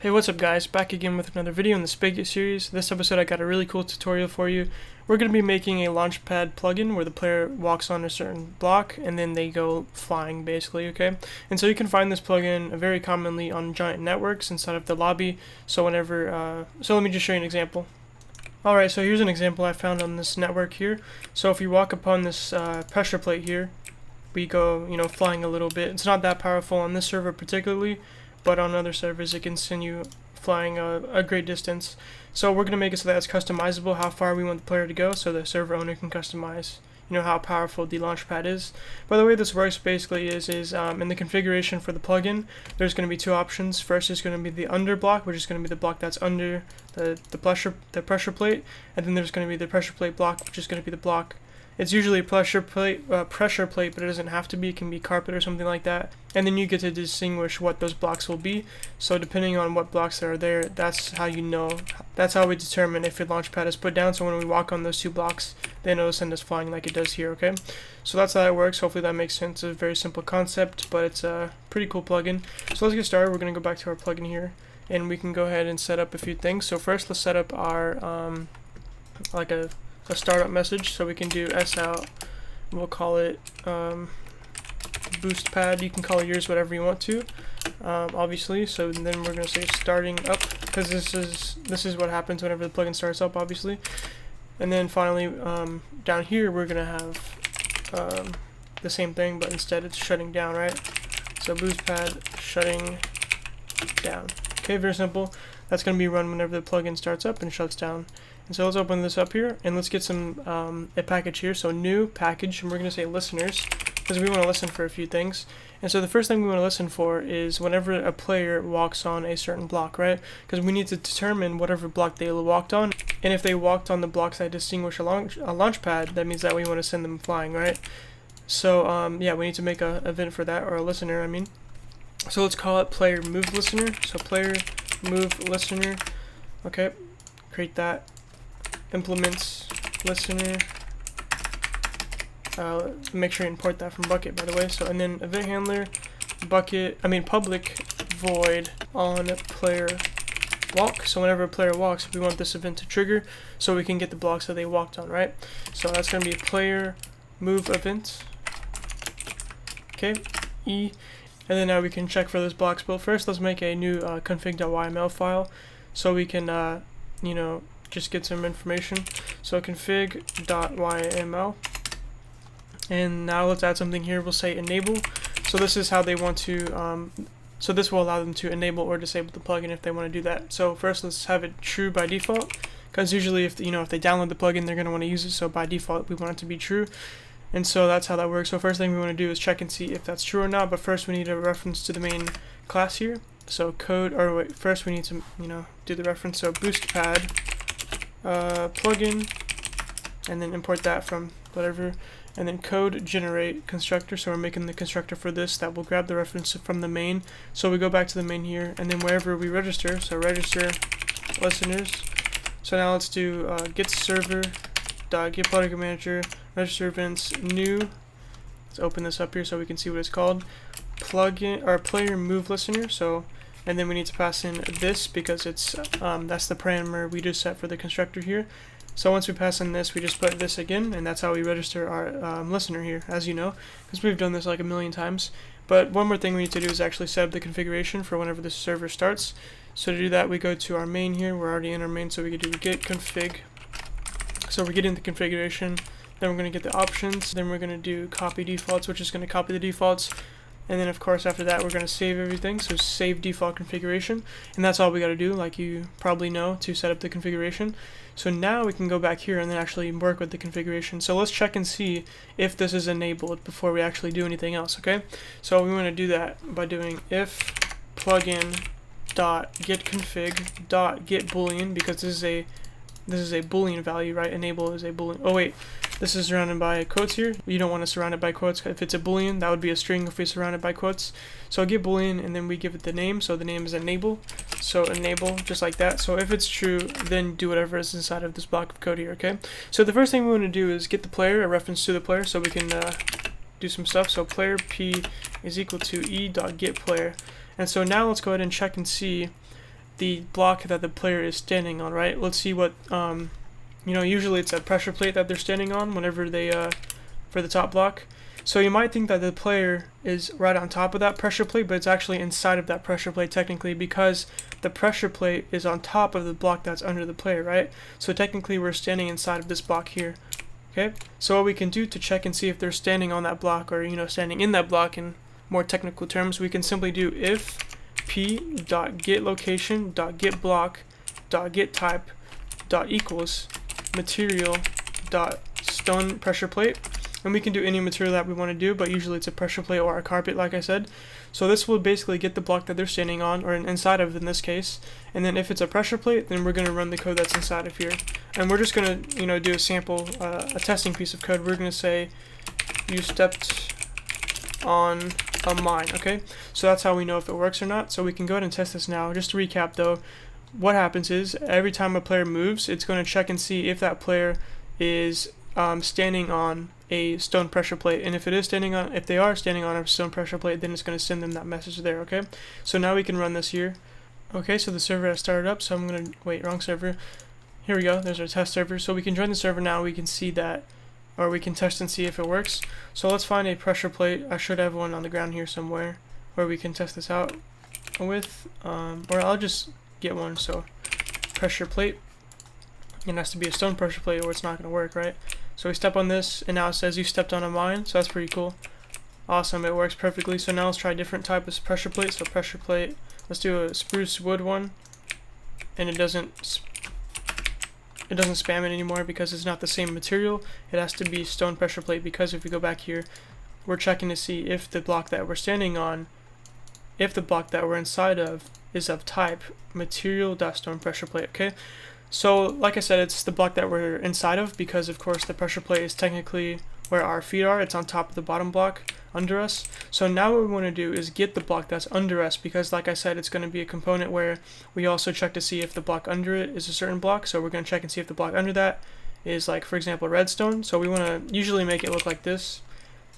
Hey, what's up guys, back again with another video in the Spigot series. This episode I got a really cool tutorial for you. We're going to be making a Launchpad plugin where the player walks on a certain block and then they go flying basically, okay? And so you can find this plugin very commonly on giant networks inside of the lobby, so whenever, so let me just show you an example. Alright, so here's an example I found on this network here. So if you walk upon this pressure plate here, we go, flying a little bit. It's not that powerful on this server particularly, but on other servers it can send you flying a great distance. So we're going to make it so that it's customizable how far we want the player to go, so the server owner can customize how powerful the Launchpad is. By the way this works basically is in the configuration for the plugin, there's going to be two options. First is going to be the under block, which is going to be the block that's under the pressure plate, and then there's going to be the pressure plate block, which is going to be the block. It's usually a pressure plate, but it doesn't have to be. It can be carpet or something like that. And then you get to distinguish what those blocks will be. So depending on what blocks that are there, that's how you know. That's how we determine if your Launchpad is put down. So when we walk on those two blocks, then it'll send us flying like it does here, okay? So that's how it works. Hopefully that makes sense. It's a very simple concept, but it's a pretty cool plugin. So let's get started. We're going to go back to our plugin here, and we can go ahead and set up a few things. So first let's set up our, like a startup message, so we can do s out. We'll call it boost pad. You can call it yours whatever you want to, obviously. So then we're going to say starting up, because this is what happens whenever the plugin starts up, obviously. And then finally down here we're going to have the same thing, but instead it's shutting down, right? So boost pad shutting down. Okay, very simple. That's going to be run whenever the plugin starts up and shuts down. And so let's open this up here, and let's get some a package here. So new package, and we're going to say listeners, because we want to listen for a few things. And so the first thing we want to listen for is whenever a player walks on a certain block, right? Because we need to determine whatever block they walked on, and if they walked on the blocks that distinguish a Launchpad, that means that we want to send them flying, right? So yeah, we need to make a event for that, or a listener, I mean. So let's call it player move listener. So player move listener. Okay, create that. Implements listener. Make sure you import that from bucket, by the way. So and then event handler public void on player walk. So whenever a player walks, we want this event to trigger so we can get the blocks that they walked on, right? So that's going to be player move event. Okay, E. And then now we can check for those blocks. But first let's make a new config.yml file so we can just get some information. So config.yml, and now let's add something here. We'll say enable. So this is how they want to so this will allow them to enable or disable the plugin if they want to do that. So first let's have it true by default, because usually if they download the plugin, they're going to want to use it, so by default we want it to be true. And so that's how that works. So first thing we want to do is check and see if that's true or not, but first we need a reference to the main class here. So first we need to do the reference. So boostpad plugin, and then import that from whatever, and then code generate constructor. So we're making the constructor for this that will grab the reference from the main. So we go back to the main here, and then wherever we register, so register listeners. So now let's do get server get plugin manager register events new. Let's open this up here so we can see what it's called. Plugin or player move listener. So and then we need to pass in this, because it's that's the parameter we just set for the constructor here. So once we pass in this, we just put this again, and that's how we register our listener here, as you know, because we've done this like a million times. But one more thing we need to do is actually set up the configuration for whenever the server starts. So to do that, we go to our main here. We're already in our main, so we can do git config. So we're getting the configuration, then we're going to get the options, then we're going to do copy defaults, which is going to copy the defaults. And then of course after that we're going to save everything, so save default configuration, and that's all we got to do, like you probably know, to set up the configuration. So now we can go back here and then actually work with the configuration. So let's check and see if this is enabled before we actually do anything else, okay? So we want to do that by doing if plugin dot get config dot get boolean, because this is a boolean value, right? Enable is a boolean. Oh wait, this is surrounded by quotes here. You don't want to surround it by quotes. If it's a boolean, that would be a string if we surround it by quotes. So get boolean, and then we give it the name. So the name is enable. So enable, just like that. So if it's true, then do whatever is inside of this block of code here, okay? So the first thing we want to do is get the player, a reference to the player, so we can do some stuff. So player p is equal to e.getPlayer. And so now let's go ahead and check and see the block that the player is standing on, right? Let's see what, usually it's a pressure plate that they're standing on whenever they, for the top block. So you might think that the player is right on top of that pressure plate, but it's actually inside of that pressure plate technically, because the pressure plate is on top of the block that's under the player, right? So technically we're standing inside of this block here. Okay, so what we can do to check and see if they're standing on that block, or standing in that block in more technical terms, we can simply do if p.getLocation.getBlock.getType.equals material.stone pressure plate. And we can do any material that we want to do, but usually it's a pressure plate or a carpet, like I said. So this will basically get the block that they're standing on, or inside of in this case. And then if it's a pressure plate, then we're going to run the code that's inside of here. And we're just going to, do a sample, a testing piece of code. We're going to say, you stepped on a mine, okay? So that's how we know if it works or not. So we can go ahead and test this now. Just to recap though, what happens is every time a player moves, it's going to check and see if that player is standing on a stone pressure plate, and if they are standing on a stone pressure plate, then it's going to send them that message there. Okay, so now we can run this here. Okay, so the server has started up, so I'm going to wait, wrong server. Here we go, there's our test server. So we can join the server now. We can see that, or we can test and see if it works. So let's find a pressure plate. I should have one on the ground here somewhere where we can test this out with, or I'll just get one. So pressure plate, it has to be a stone pressure plate or it's not going to work, right? So we step on this, and now it says you stepped on a mine, so that's pretty cool. Awesome, it works perfectly. So now let's try a different type of pressure plate. So pressure plate, let's do a spruce wood one, and it doesn't spam it anymore because it's not the same material. It has to be stone pressure plate, because if we go back here, we're checking to see if the block that we're standing on, if the block that we're inside of is of type material.stone pressure plate. Okay, so like I said, it's the block that we're inside of, because of course the pressure plate is technically where our feet are. It's on top of the bottom block under us. So now what we want to do is get the block that's under us, because like I said, it's going to be a component where we also check to see if the block under it is a certain block. So we're going to check and see if the block under that is, like, for example, redstone. So we want to usually make it look like this.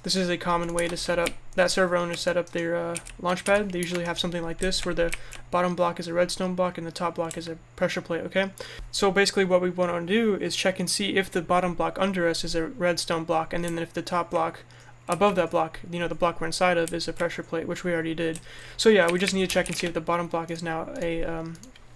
This is a common way to set up, that server owner set up their Launchpad. They usually have something like this, where the bottom block is a redstone block and the top block is a pressure plate, okay? So basically what we want to do is check and see if the bottom block under us is a redstone block, and then if the top block above that block, the block we're inside of, is a pressure plate, which we already did. So yeah, we just need to check and see if the bottom block is now a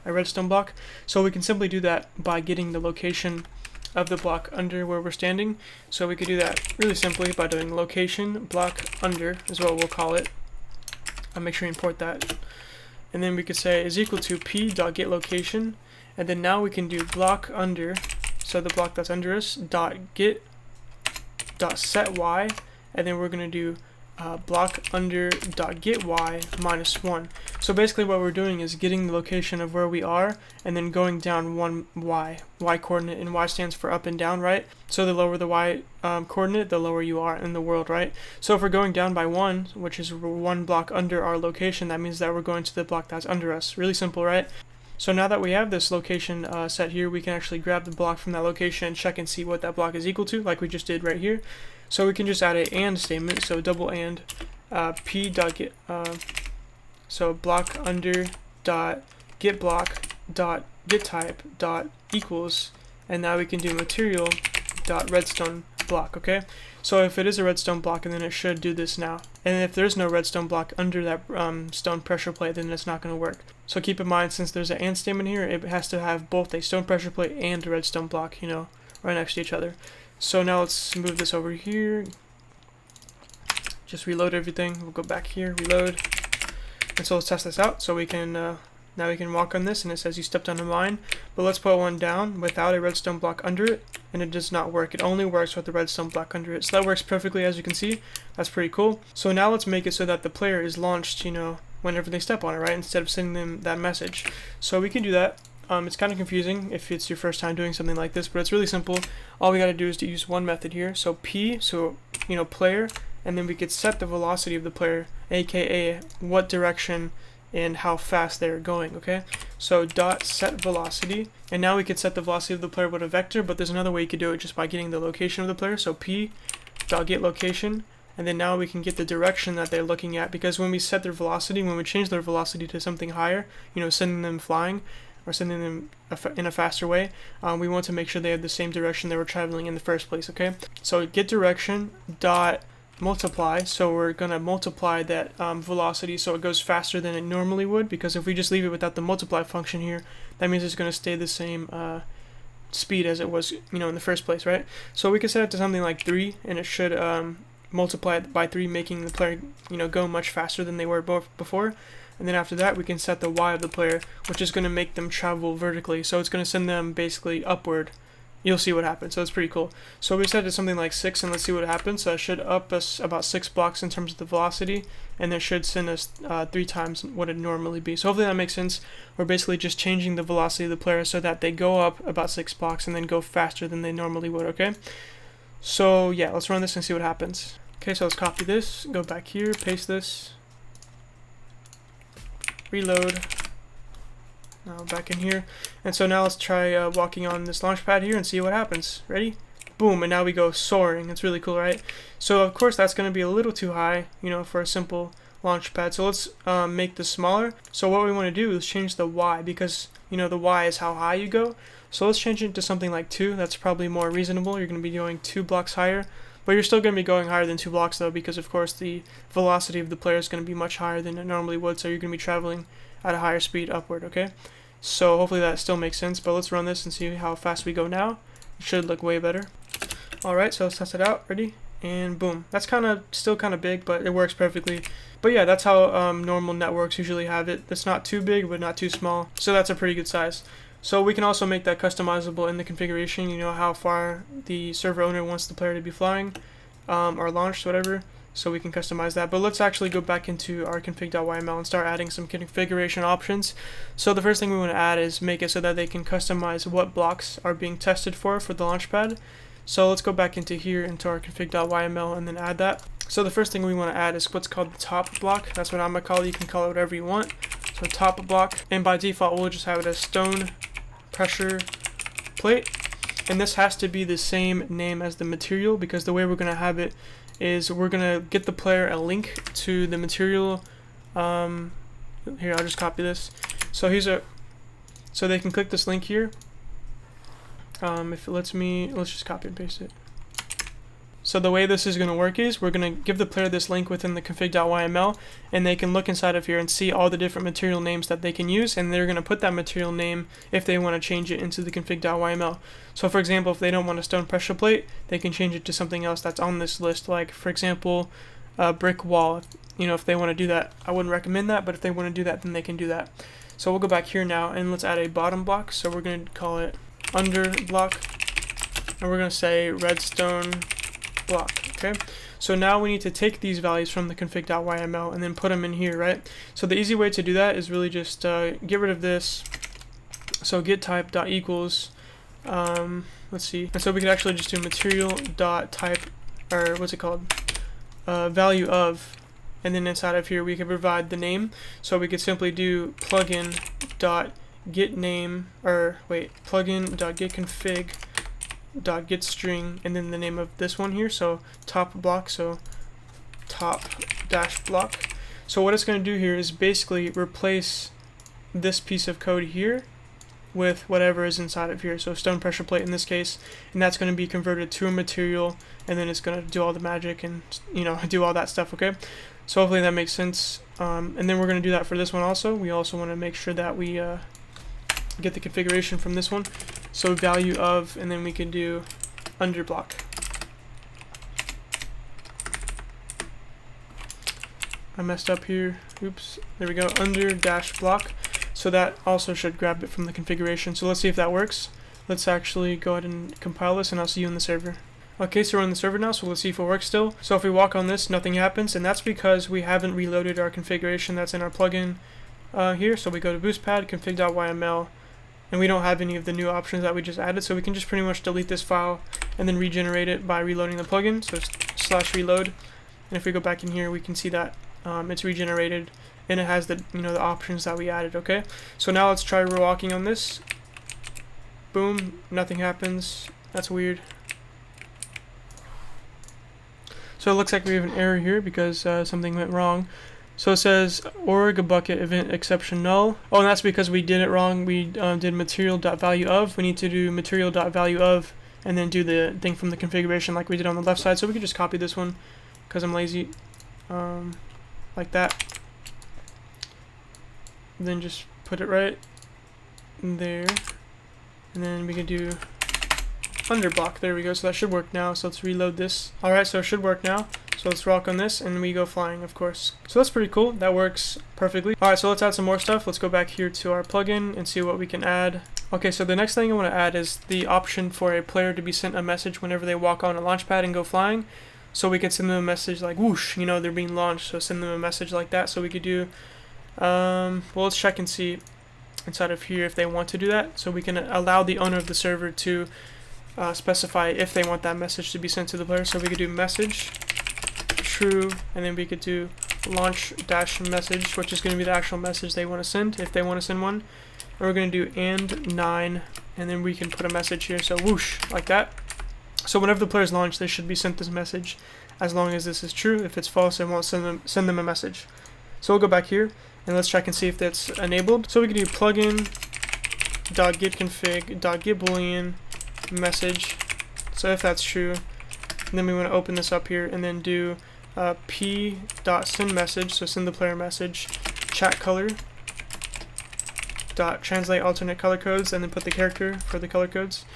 redstone block. So we can simply do that by getting the location of the block under where we're standing. So we could do that really simply by doing location block under is what we'll call it. I'll make sure you import that, and then we could say is equal to p.getLocation, and then now we can do block under, so the block that's under us, .get.setY, and then we're going to do block under .getY -1. So basically what we're doing is getting the location of where we are, and then going down one y coordinate, and y stands for up and down, right? So the lower the y coordinate, the lower you are in the world, right? So if we're going down by 1, which is 1 block under our location, that means that we're going to the block that's under us. Really simple, right? So now that we have this location set here, we can actually grab the block from that location and check and see what that block is equal to, like we just did right here. So we can just add a AND statement, so double AND p.get, so block under dot get block dot get type dot equals, and now we can do material dot redstone block. Okay, so if it is a redstone block, and then it should do this now, and if there's no redstone block under that stone pressure plate, then it's not going to work. So keep in mind, since there's an AND statement here, it has to have both a stone pressure plate and a redstone block, right next to each other. So now let's move this over here, just reload everything. We'll go back here, reload, and so let's test this out. So we can now we can walk on this, and it says you stepped on a mine, but let's put one down without a redstone block under it, and it does not work. It only works with the redstone block under it. So that works perfectly, as you can see. That's pretty cool. So now let's make it so that the player is launched, whenever they step on it, right, instead of sending them that message. So we can do that. It's kind of confusing if it's your first time doing something like this, but it's really simple. All we got to do is to use one method here. So p, so player, and then we could set the velocity of the player, aka what direction and how fast they're going. Okay, so dot set velocity, and now we could set the velocity of the player with a vector, but there's another way you could do it just by getting the location of the player. So p dot get location and then now we can get the direction that they're looking at, because when we set their velocity, when we change their velocity to something higher, you know, sending them flying or sending them in a faster way, we want to make sure they have the same direction they were traveling in the first place, okay? So get direction dot multiply, so we're going to multiply that velocity so it goes faster than it normally would, because if we just leave it without the multiply function here, that means it's going to stay the same speed as it was, you know, in the first place, right? So we can set it to something like 3, and it should multiply it by 3, making the player, you know, go much faster than they were before. And then after that, we can set the y of the player, which is going to make them travel vertically, so it's going to send them basically upward. You'll see what happens, so it's pretty cool. So we set it to something like 6, and let's see what happens. So it should up us about 6 blocks in terms of the velocity, and it should send us 3 times what it'd normally be. So hopefully that makes sense. We're basically just changing the velocity of the player so that they go up about 6 blocks and then go faster than they normally would, okay? So yeah, let's run this and see what happens. Okay, so let's copy this, go back here, paste this, reload. Now back in here, and so now let's try walking on this launch pad here and see what happens. Ready? Boom, and now we go soaring. It's really cool, right? So of course that's going to be a little too high, you know, for a simple launch pad. So let's make this smaller. So what we want to do is change the y, because, you know, the y is how high you go. So let's change it to something like 2. That's probably more reasonable. You're going to be going 2 blocks higher, but you're still going to be going higher than 2 blocks though, because of course the velocity of the player is going to be much higher than it normally would, so you're going to be traveling at a higher speed upward, okay? So hopefully that still makes sense, but let's run this and see how fast we go now. It should look way better. Alright, so let's test it out. Ready? And boom. That's still kind of big, but it works perfectly. But yeah, that's how normal networks usually have it. It's not too big, but not too small. So that's a pretty good size. So we can also make that customizable in the configuration, you know, how far the server owner wants the player to be flying, or launched, whatever. So we can customize that. But let's actually go back into our config.yml and start adding some configuration options. So the first thing we want to add is make it so that they can customize what blocks are being tested for the Launchpad. So let's go back into here, into our config.yml, and then add that. So the first thing we want to add is what's called the top block. That's what I'm going to call it. You can call it whatever you want. So top block. And by default, we'll just have it as stone pressure plate. And this has to be the same name as the material, because the way we're going to have it is we're going to get the player a link to the material. Here, I'll just copy this. So so they can click this link here. If it lets me, let's just copy and paste it. So the way this is going to work is we're going to give the player this link within the config.yml, and they can look inside of here and see all the different material names that they can use, and they're going to put that material name if they want to change it into the config.yml. So for example, if they don't want a stone pressure plate, they can change it to something else that's on this list, like for example, a brick wall. You know, if they want to do that, I wouldn't recommend that, but if they want to do that, then they can do that. So we'll go back here now, and let's add a bottom block. So we're going to call it under block, and we're going to say redstone block. Okay, so now we need to take these values from the config.yml and then put them in here, right? So the easy way to do that is really just get rid of this. So get type dot equals, let's see, and so we could actually just do material dot type, or what's it called, value of, and then inside of here we can provide the name. So we could simply do plugin dot get name, or wait, plugin dot get config dot get string, and then the name of this one here, so top block, so top dash block. So what it's going to do here is basically replace this piece of code here with whatever is inside of here, so stone pressure plate in this case, and that's going to be converted to a material, and then it's going to do all the magic and, you know, do all that stuff. Okay, so hopefully that makes sense. And then we're going to do that for this one also. We also want to make sure that we get the configuration from this one, so value of, and then we can do under block. I messed up here, oops, there we go, under dash block. So that also should grab it from the configuration. So let's see if that works. Let's actually go ahead and compile this, and I'll see you in the server. Okay, so we're in the server now, so let's see if it works still. So if we walk on this, nothing happens, and that's because we haven't reloaded our configuration that's in our plugin here. So we go to boostpad, config.yml, and we don't have any of the new options that we just added, so we can just pretty much delete this file and then regenerate it by reloading the plugin, so slash reload. And if we go back in here, we can see that it's regenerated, and it has the, you know, the options that we added. Okay, so now let's try walking on this. Boom, nothing happens. That's weird. So So it looks like we have an error here because something went wrong. So it says org bucket event exception null. Oh, and that's because we did it wrong. We did material.valueOf. We need to do material.valueOf and then do the thing from the configuration like we did on the left side. So we could just copy this one because I'm lazy, like that. Then just put it right there, and then we can do underblock. There we go. So that should work now. So let's reload this. All right, so it should work now. So let's rock on this, and we go flying, of course. So that's pretty cool. That works perfectly. All right, so let's add some more stuff. Let's go back here to our plugin and see what we can add. Okay, so the next thing I want to add is the option for a player to be sent a message whenever they walk on a Launchpad and go flying. So we can send them a message like whoosh, you know, they're being launched. So send them a message like that. So we could do, well, let's check and see inside of here if they want to do that. So we can allow the owner of the server to specify if they want that message to be sent to the player. So we could do message true, and then we could do launch dash message, which is going to be the actual message they want to send if they want to send one. And we're going to do and 9, and then we can put a message here, so whoosh, like that. So whenever the players launch, they should be sent this message as long as this is true. If it's false, it won't send them a message. So we'll go back here and let's check and see if that's enabled. So we can do plugin.getConfig.getBoolean message. So if that's true, then we want to open this up here and then do p.sendMessage, so send the player message, chat color dot translate alternate color codes, and then put the character for the color codes,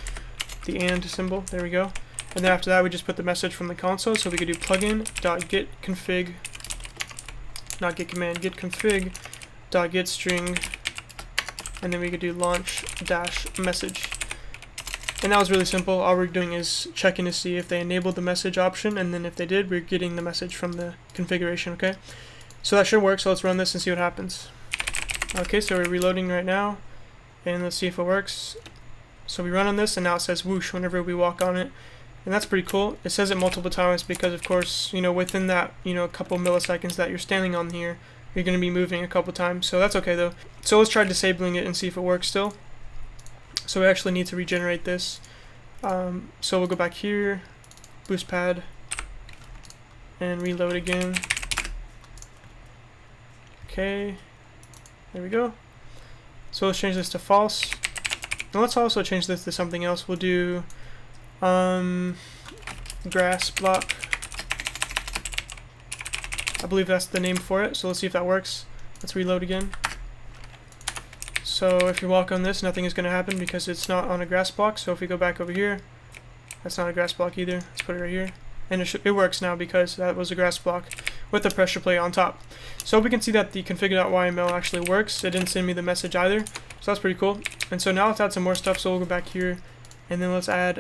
the and symbol. There we go. And then after that, we just put the message from the console. So we could do plugin.getConfig, not get command, getConfig.getString, and then we could do launch dash message. And that was really simple. All we're doing is checking to see if they enabled the message option, and then if they did, we're getting the message from the configuration, okay? So that should work, so let's run this and see what happens. Okay, so we're reloading right now, and let's see if it works. So we run on this, and now it says whoosh whenever we walk on it, and that's pretty cool. It says it multiple times because, of course, you know, within that, you know, a couple milliseconds that you're standing on here, you're going to be moving a couple times, so that's okay though. So let's try disabling it and see if it works still. So we actually need to regenerate this. So we'll go back here, boost pad, and reload again. Okay, there we go. So let's change this to false. And let's also change this to something else. We'll do grass block. I believe that's the name for it. So let's see if that works. Let's reload again. So if you walk on this, nothing is going to happen because it's not on a grass block. So if we go back over here, that's not a grass block either. Let's put it right here. And it works now because that was a grass block with a pressure plate on top. So we can see that the config.yml actually works. It didn't send me the message either. So that's pretty cool. And so now let's add some more stuff. So we'll go back here and then let's add,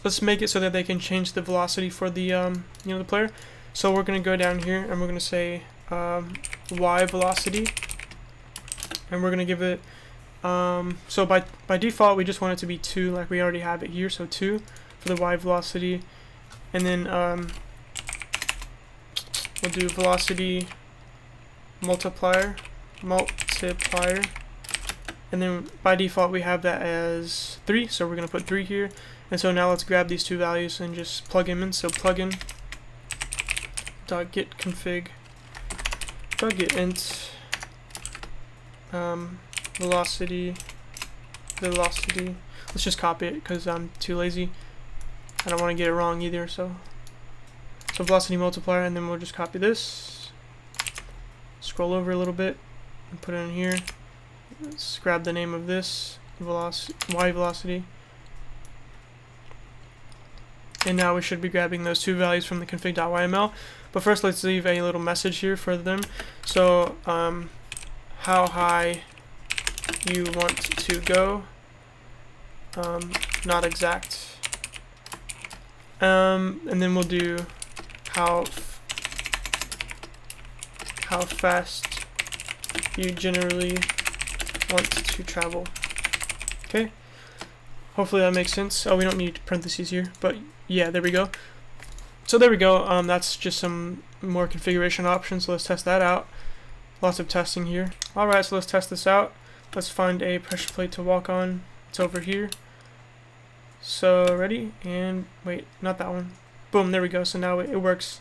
let's make it so that they can change the velocity for the, you know, the player. So we're going to go down here and we're going to say y velocity. And we're going to give it, so by default, we just want it to be 2, like we already have it here, so 2 for the y velocity. And then we'll do velocity multiplier, and then by default, we have that as 3, so we're going to put 3 here. And so now let's grab these two values and just plug them in, so plugin.getConfig.getInt velocity. Let's just copy it because I'm too lazy. I don't want to get it wrong either. So velocity multiplier, and then we'll just copy this. Scroll over a little bit and put it in here. Let's grab the name of this y velocity. And now we should be grabbing those two values from the config.yml. But first, let's leave a little message here for them. So how high you want to go, not exact, and then we'll do how fast you generally want to travel. Okay, hopefully that makes sense. Oh, we don't need parentheses here, but yeah, there we go. So there we go. That's just some more configuration options, so let's test that out. Lots of testing here. Alright, so let's test this out. Let's find a pressure plate to walk on. It's over here. So ready, and wait, not that one. boom, there we go. So now it works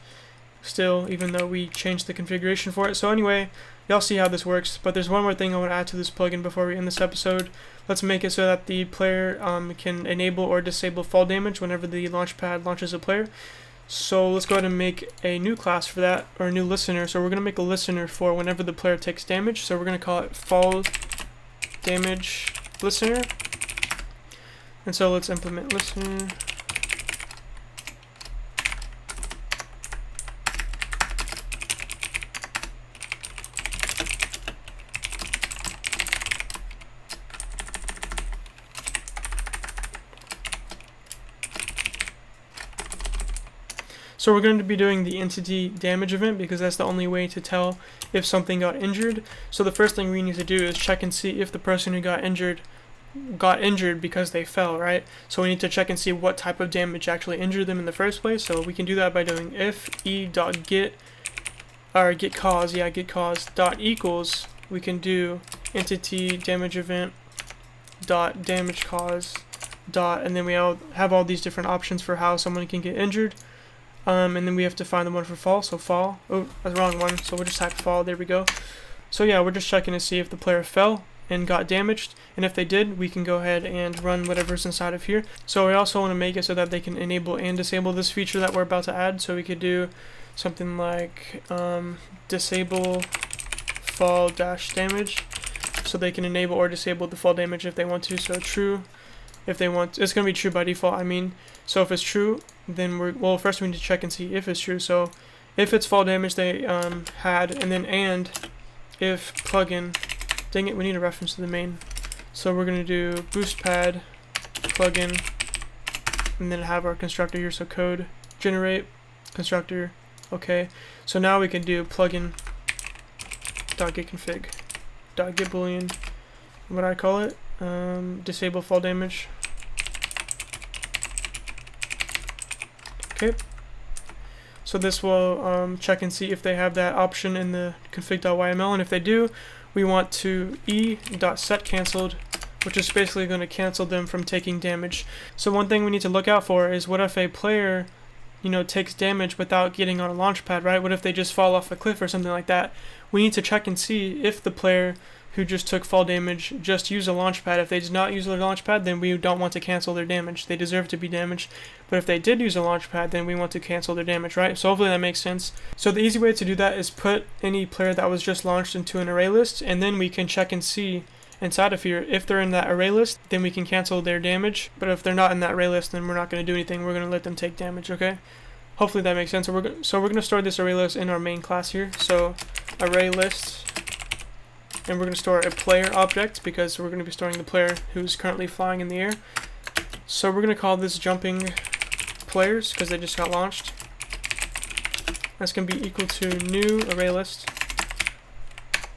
still, even though we changed the configuration for it. So anyway, y'all see how this works, but there's one more thing I want to add to this plugin before we end this episode. Let's make it so that the player can enable or disable fall damage whenever the Launchpad launches a player. So let's go ahead and make a new class for that, or a new listener. So we're going to make a listener for whenever the player takes damage. So we're going to call it fall damage listener. And so let's implement listener. So we're going to be doing the entity damage event because that's the only way to tell if something got injured. So the first thing we need to do is check and see if the person who got injured because they fell, right? So we need to check and see what type of damage actually injured them in the first place. So we can do that by doing if e.get or get cause dot equals, we can do entity damage event dot damage cause dot, and then we have all these different options for how someone can get injured. And then we have to find the one for fall, so fall. Oh, that's the wrong one, so we'll just type fall, there we go. So yeah, we're just checking to see if the player fell and got damaged, and if they did, we can go ahead and run whatever's inside of here. So we also want to make it so that they can enable and disable this feature that we're about to add. So we could do something like disable fall dash damage, so they can enable or disable the fall damage if they want to. So true if they want, it's going to be true by default, I mean. So if it's true, then well, first we need to check and see if it's true. So if it's fall damage they had, and then if plugin, dang it, we need a reference to the main. So we're going to do boostpad plugin, and then have our constructor here. So code generate constructor. Okay. So now we can do plugin dot get config dot get boolean. What I call it? Disable fall damage. Okay, so this will check and see if they have that option in the config.yml, and if they do, we want to e.setCanceled, which is basically going to cancel them from taking damage. So one thing we need to look out for is, what if a player, takes damage without getting on a Launchpad, right? What if they just fall off a cliff or something like that? We need to check and see if the player who just took fall damage just use a Launchpad. If they did not use their Launchpad, then we don't want to cancel their damage. They deserve to be damaged. But if they did use a Launchpad, then we want to cancel their damage, right? So hopefully that makes sense. So the easy way to do that is put any player that was just launched into an array list, and then we can check and see inside of here, if they're in that array list, then we can cancel their damage. But if they're not in that array list, then we're not going to do anything. We're going to let them take damage, okay? Hopefully that makes sense. So we're going to store this array list in our main class here. So array list, and we're going to store a player object because we're going to be storing the player who's currently flying in the air. So we're going to call this jumping players because they just got launched. That's going to be equal to new array list.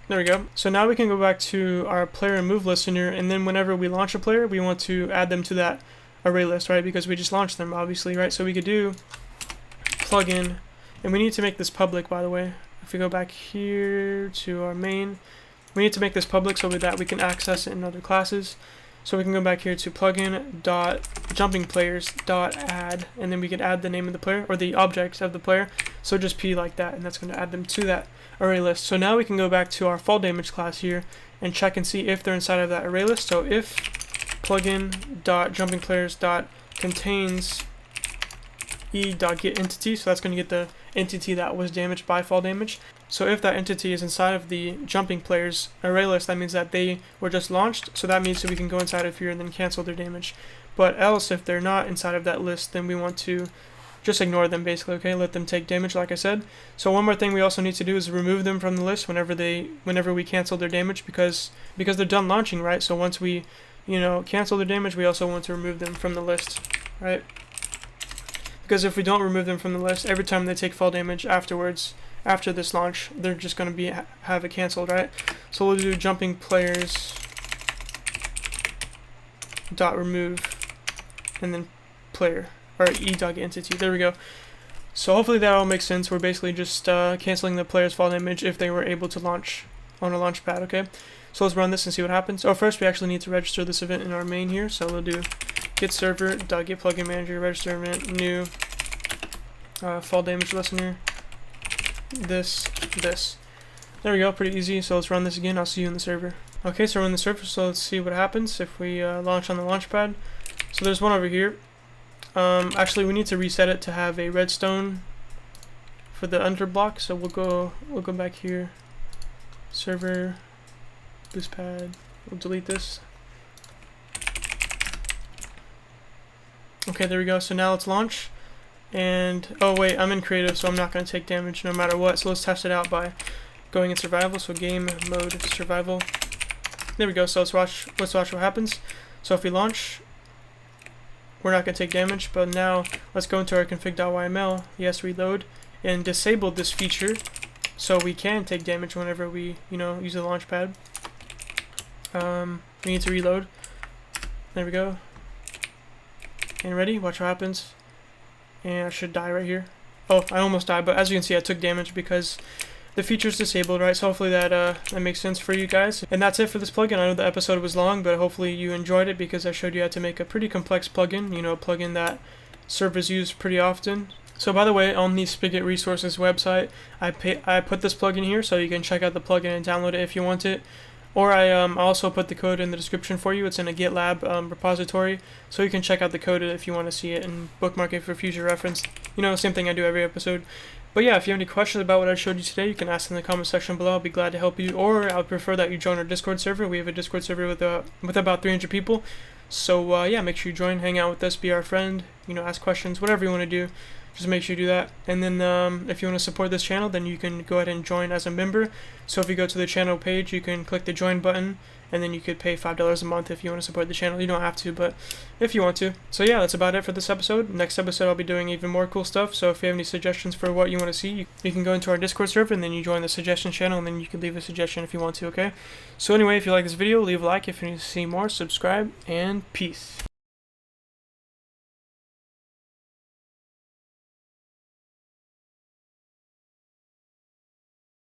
There we go. So now we can go back to our player move listener, and then whenever we launch a player, we want to add them to that array list, right? Because we just launched them, obviously, right? So we could do plugin, and we need to make this public, by the way. If we go back here to our main, we need to make this public so that we can access it in other classes. So we can go back here to plugin dot jumping players dot add, and then we can add the name of the player or the object of the player. So just p like that, and that's going to add them to that array list. So now we can go back to our fall damage class here and check and see if they're inside of that array list. So if plugin dot jumping players dot contains e.get entity, so that's going to get the entity that was damaged by fall damage. So if that entity is inside of the jumping players array list, that means that they were just launched, so that means that we can go inside of here and then cancel their damage. But else, if they're not inside of that list, then we want to just ignore them, basically, okay? Let them take damage, like I said. So one more thing we also need to do is remove them from the list whenever we cancel their damage, because they're done launching, right? So once we, cancel their damage, we also want to remove them from the list, right? Because if we don't remove them from the list, every time they take fall damage afterwards, after this launch, they're just going to have it canceled, right? So we'll do jumping players dot remove, and then player, or e.get entity. There we go. So hopefully that all makes sense. We're basically just canceling the player's fall damage if they were able to launch on a Launchpad, okay? So let's run this and see what happens. Oh, first we actually need to register this event in our main here. So we'll do get server dot get plugin manager register event new fall damage lessener, this. There we go, pretty easy. So let's run this again. I'll see you in the server. Okay, so we're in the server, so let's see what happens if we launch on the Launchpad. So there's one over here. Actually, we need to reset it to have a redstone for the underblock. So we'll go back here, server, boost pad. We'll delete this. Okay, there we go. So now let's launch. And oh wait, I'm in creative, so I'm not going to take damage no matter what. So let's test it out by going in survival. So game mode survival. There we go. So let's watch what happens. So if we launch, we're not going to take damage. But now let's go into our config.yml. Yes, reload, and disable this feature so we can take damage whenever we use the Launchpad. We need to reload. There we go. And ready? Watch what happens. And I should die right here. Oh, I almost died, but as you can see, I took damage because the feature is disabled, right? So hopefully that makes sense for you guys. And that's it for this plugin. I know the episode was long, but hopefully you enjoyed it because I showed you how to make a pretty complex plugin, a plugin that servers use pretty often. So by the way, on the Spigot Resources website, I put this plugin here so you can check out the plugin and download it if you want it. Or I also put the code in the description for you. It's in a GitLab repository, so you can check out the code if you want to see it and bookmark it for future reference. Same thing I do every episode. But yeah, if you have any questions about what I showed you today, you can ask in the comment section below. I'll be glad to help you. Or I would prefer that you join our Discord server. We have a Discord server with about 300 people. So yeah, make sure you join, hang out with us, be our friend. Ask questions, whatever you want to do. Just make sure you do that. And then if you want to support this channel, then you can go ahead and join as a member. So if you go to the channel page, you can click the join button, and then you could pay $5 a month if you want to support the channel. You don't have to, but if you want to. So yeah, that's about it for this episode. Next episode, I'll be doing even more cool stuff. So if you have any suggestions for what you want to see, you can go into our Discord server, and then you join the suggestion channel, and then you can leave a suggestion if you want to, okay? So anyway, if you like this video, leave a like. If you need to see more, subscribe, and peace.